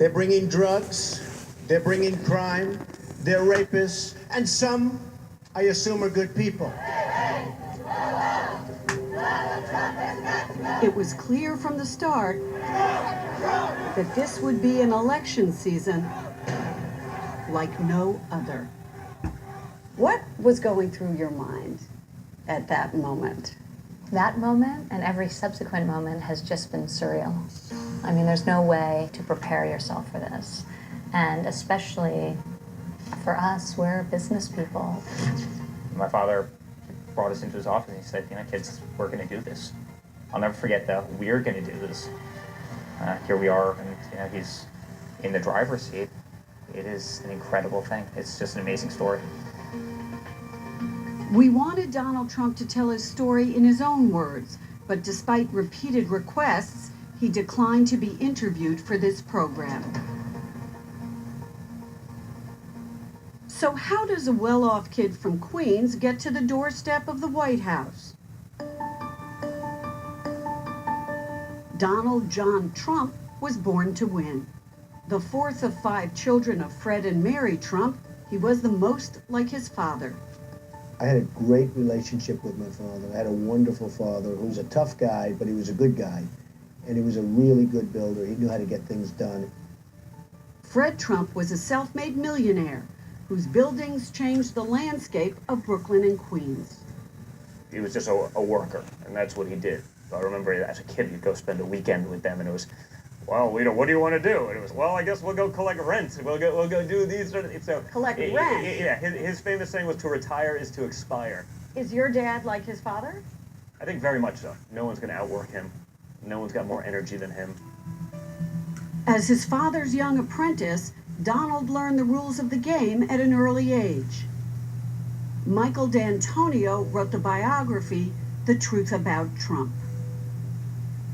They're bringing drugs, they're bringing crime, they're rapists, and some, I assume, are good people. It was clear from the start that this would be an election season like no other. What was going through your mind at that moment? That moment and every subsequent moment has just been surreal. I mean, there's no way to prepare yourself for this. And especially for us, we're business people. My father brought us into his office and he said, kids, we're going to do this. I'll never forget that we're going to do this. Here we are, and he's in the driver's seat. It is an incredible thing. It's just an amazing story. We wanted Donald Trump to tell his story in his own words, but despite repeated requests, he declined to be interviewed for this program. So how does a well-off kid from Queens get to the doorstep of the White House? Donald John Trump was born to win. The fourth of 5 children of Fred and Mary Trump, he was the most like his father. I had a great relationship with my father. I had a wonderful father who was a tough guy, but he was a good guy. And he was a really good builder. He knew how to get things done. Fred Trump was a self-made millionaire whose buildings changed the landscape of Brooklyn and Queens. He was just a worker, and that's what he did. I remember as a kid, you'd go spend a weekend with them, and it was, well, what do you want to do? And it was, well, I guess we'll go collect rent. We'll go do these. So Collect rent? Yeah, his famous saying was, to retire is to expire. Is your dad like his father? I think very much so. No one's going to outwork him. No one's got more energy than him. As his father's young apprentice, Donald learned the rules of the game at an early age. Michael D'Antonio wrote the biography, The Truth About Trump.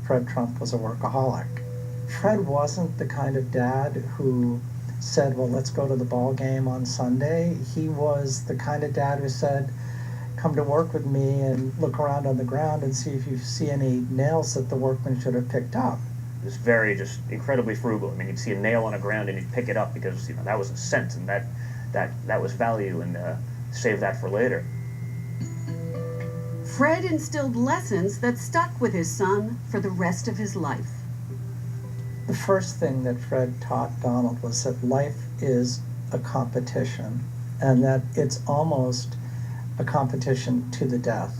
Fred Trump was a workaholic. Fred wasn't the kind of dad who said, well, let's go to the ball game on Sunday. He was the kind of dad who said, come to work with me and look around on the ground and see if you see any nails that the workman should have picked up. It was just incredibly frugal. I mean, you'd see a nail on the ground and you'd pick it up because that was a cent and that was value, and save that for later. Fred instilled lessons that stuck with his son for the rest of his life. The first thing that Fred taught Donald was that life is a competition, and that it's almost a competition to the death.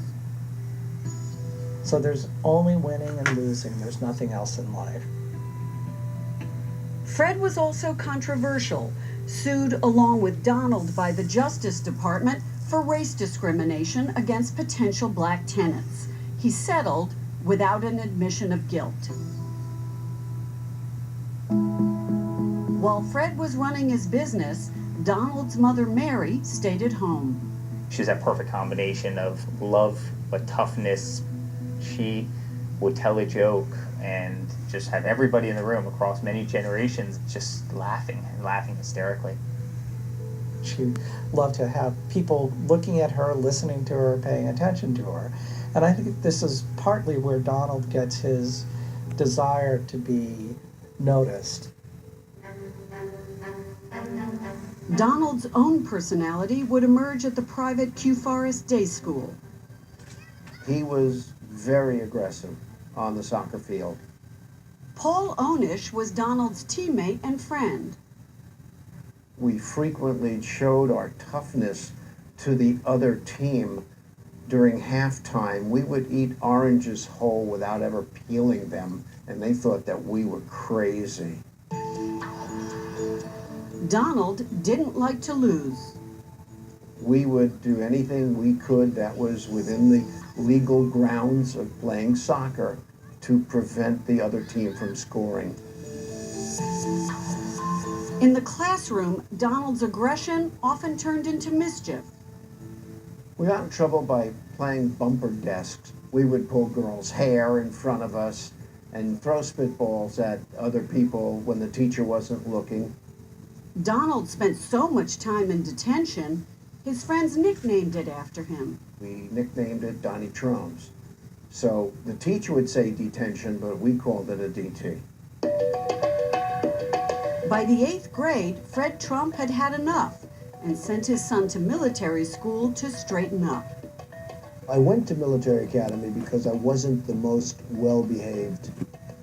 So there's only winning and losing. There's nothing else in life. Fred was also controversial, sued along with Donald by the Justice Department for race discrimination against potential black tenants. He settled without an admission of guilt. While Fred was running his business, Donald's mother, Mary, stayed at home. She's that perfect combination of love but toughness. She would tell a joke and just have everybody in the room across many generations just laughing hysterically. She loved to have people looking at her, listening to her, paying attention to her. And I think this is partly where Donald gets his desire to be noticed. Donald's own personality would emerge at the private Q Forest Day School. He was very aggressive on the soccer field. Paul Onish was Donald's teammate and friend. We frequently showed our toughness to the other team during halftime. We would eat oranges whole without ever peeling them, and they thought that we were crazy. Donald didn't like to lose. We would do anything we could that was within the legal grounds of playing soccer to prevent the other team from scoring. In the classroom, Donald's aggression often turned into mischief. We got in trouble by playing bumper desks. We would pull girls' hair in front of us and throw spitballs at other people when the teacher wasn't looking. Donald spent so much time in detention, his friends nicknamed it after him. We nicknamed it Donnie Troms. So the teacher would say detention, but we called it a DT. By the 8th grade, Fred Trump had had enough and sent his son to military school to straighten up. I went to military academy because I wasn't the most well-behaved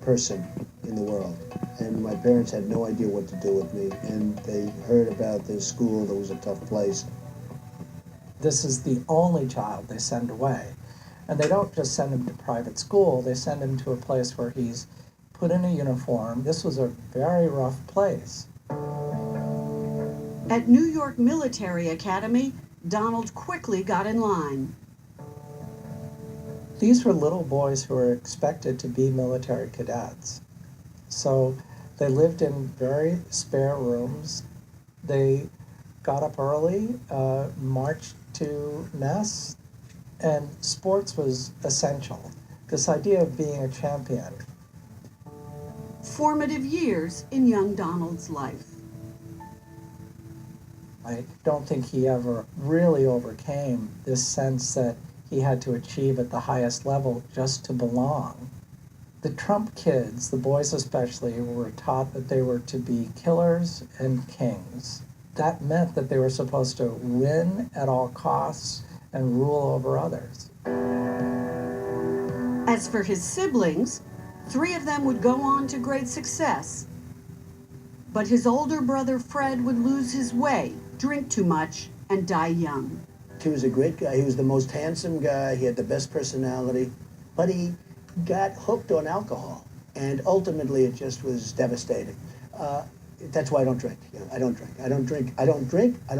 person in the world. And my parents had no idea what to do with me. And they heard about this school that was a tough place. This is the only child they send away. And they don't just send him to private school, they send him to a place where he's put in a uniform. This was a very rough place. At New York Military Academy, Donald quickly got in line. These were little boys who were expected to be military cadets. So they lived in very spare rooms. They got up early, marched to mess, and sports was essential. This idea of being a champion. Formative years in young Donald's life. I don't think he ever really overcame this sense that he had to achieve at the highest level just to belong. The Trump kids, the boys especially, were taught that they were to be killers and kings. That meant that they were supposed to win at all costs and rule over others. As for his siblings, 3 of them would go on to great success. But his older brother Fred would lose his way, drink too much, and die young. He was a great guy. He was the most handsome guy. He had the best personality. But he got hooked on alcohol. And ultimately, it just was devastating. That's why I don't drink. I don't drink. I don't drink. I don't drink. I don't